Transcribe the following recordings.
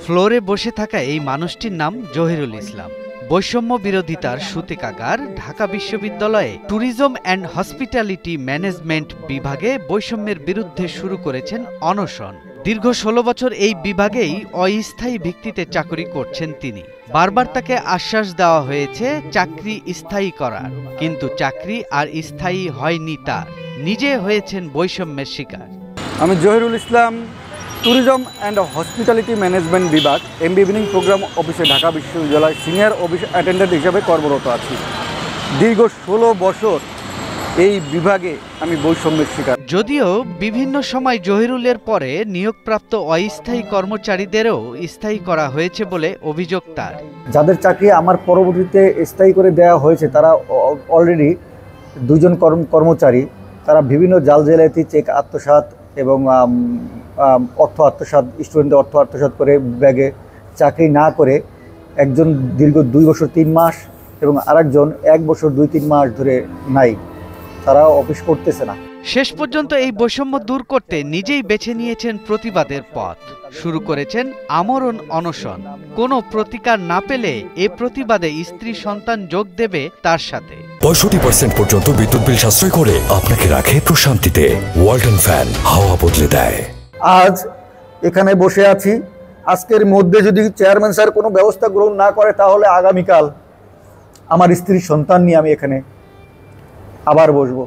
ফ্লোরে বসে থাকা এই মানুষটির নাম জহিরুল ইসলাম। বৈষম্য বিরোধিতার সূতিকাগার ঢাকা বিশ্ববিদ্যালয়ে ট্যুরিজম অ্যান্ড হসপিটালিটি ম্যানেজমেন্ট বিভাগে বৈষম্যের বিরুদ্ধে শুরু করেছেন অনশন। দীর্ঘ ১৬ বছর এই বিভাগেই অস্থায়ী ভিত্তিতে চাকরি করছেন তিনি। বারবার তাকে আশ্বাস দেওয়া হয়েছে চাকরি স্থায়ী করার, কিন্তু চাকরি আর স্থায়ী হয়নি তার। নিজে হয়েছেন বৈষম্যের শিকার। আমি জহিরুল ইসলাম, ট্যুরিজম অ্যান্ড হসপিটালিটি ম্যানেজমেন্ট বিভাগ এমবি ইভিনিং প্রোগ্রাম অফিসে ঢাকা বিশ্ববিদ্যালয় সিনিয়র অফিস অ্যাটেন্ডেন্ট হিসেবে কর্মরত আছি। দীর্ঘ ১৬ বছর এই বিভাগে আমি বৈষম্যের শিকার। যদিও বিভিন্ন সময় জহিরুলের পরে নিয়োগপ্রাপ্ত অস্থায়ী কর্মচারীদেরও স্থায়ী করা হয়েছে বলে অভিযোগ তার। যাদের চাকরি আমার পরবর্তীতে স্থায়ী করে দেওয়া হয়েছে তারা অলরেডি ২ জন কর্মচারী, তারা বিভিন্ন জাল জালিয়াতি চেক আত্মসাৎ এবং অর্থ আত্মসাৎ, স্টুডেন্টদের অর্থ আত্মসাৎ করে ব্যাগে চাকরি না করে একজন দীর্ঘ ২ বছর ৩ মাস এবং আরেকজন ১ বছর ২-৩ মাস ধরে নাই, তারা অফিস করতেছে না। শেষ পর্যন্ত এই বৈষম্য দূর করতে নিজেই বেছে নিয়েছেন প্রতিবাদের পথ। শুরু করেছেন আমরণ অনশন। কোনো প্রতিকার না পেলে এ প্রতিবাদে স্ত্রী সন্তান যোগ দেবে তার সাথে। ৬৫% পর্যন্ত বিদ্যুৎ বিল সাশ্রয় করে আপনাকে রাখে প্রশান্তিতে। ওয়ালটন ফ্যান হাওয়া বদলে দেয়। আজ এখানে বসে আছি, আজকের মধ্যে যদি চেয়ারম্যান স্যার কোনো ব্যবস্থা গ্রহণ না করে তাহলে আগামীকাল আমার স্ত্রীর সন্তান নিয়ে আমি এখানে আবার বসবো।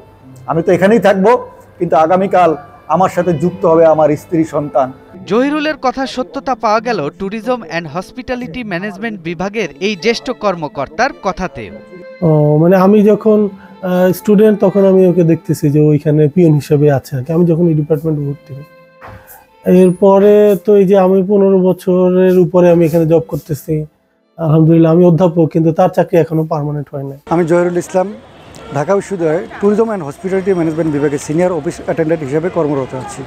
আমি তো এখানেই থাকবো, কিন্তু আগামীকাল আমার সাথে যুক্ত হবে আমার স্ত্রী সন্তান। জহিরুলের কথা সত্যতা পাওয়া গেল ট্যুরিজম অ্যান্ড হসপিটালিটি ম্যানেজমেন্ট বিভাগের এই জ্যেষ্ঠ কর্মকর্তার কথাতেও। মানে আমি যখন স্টুডেন্ট তখন আমি ওকে দেখতেছি যে ওইখানে পিয়ন হিসেবে আছে আর কি। আমি যখন এই ডিপার্টমেন্টে ভর্তি হই, এরপরে তো এই যে আমি ১৫ বছরের উপরে আমি এখানে জব করতেছি, আলহামদুলিল্লাহ আমি অধ্যাপক, কিন্তু তার চাকরি এখনো পার্মানেন্ট হয় না। আমি জহিরুল ইসলাম, ঢাকা বিশ্ববিদ্যালয়ে ট্যুরিজম অ্যান্ড হসপিটালিটি ম্যানেজমেন্ট বিভাগে সিনিয়র অফিস অ্যাটেন্ডেন্ট হিসেবে কর্মরত আছি।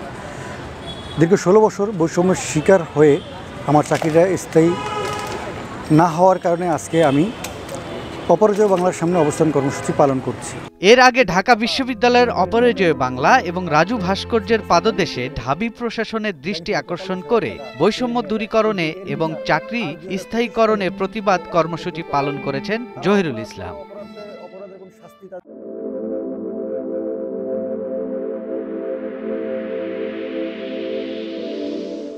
দীর্ঘ ১৬ বছর বৈষম্যের শিকার হয়ে আমার চাকরিটা স্থায়ী না হওয়ার কারণে আজকে আমি অপরাজয় বাংলার সামনে অবস্থান কর্মসূচি পালন করছি। এর আগে ঢাকা বিশ্ববিদ্যালয়ের অপরাজয় বাংলা এবং রাজু ভাস্কর্যের পাদদেশে ঢাবি প্রশাসনের দৃষ্টি আকর্ষণ করে বৈষম্য দূরীকরণে এবং চাকরি স্থায়ীকরণে প্রতিবাদ কর্মসূচি পালন করেছেন জহিরুল ইসলাম।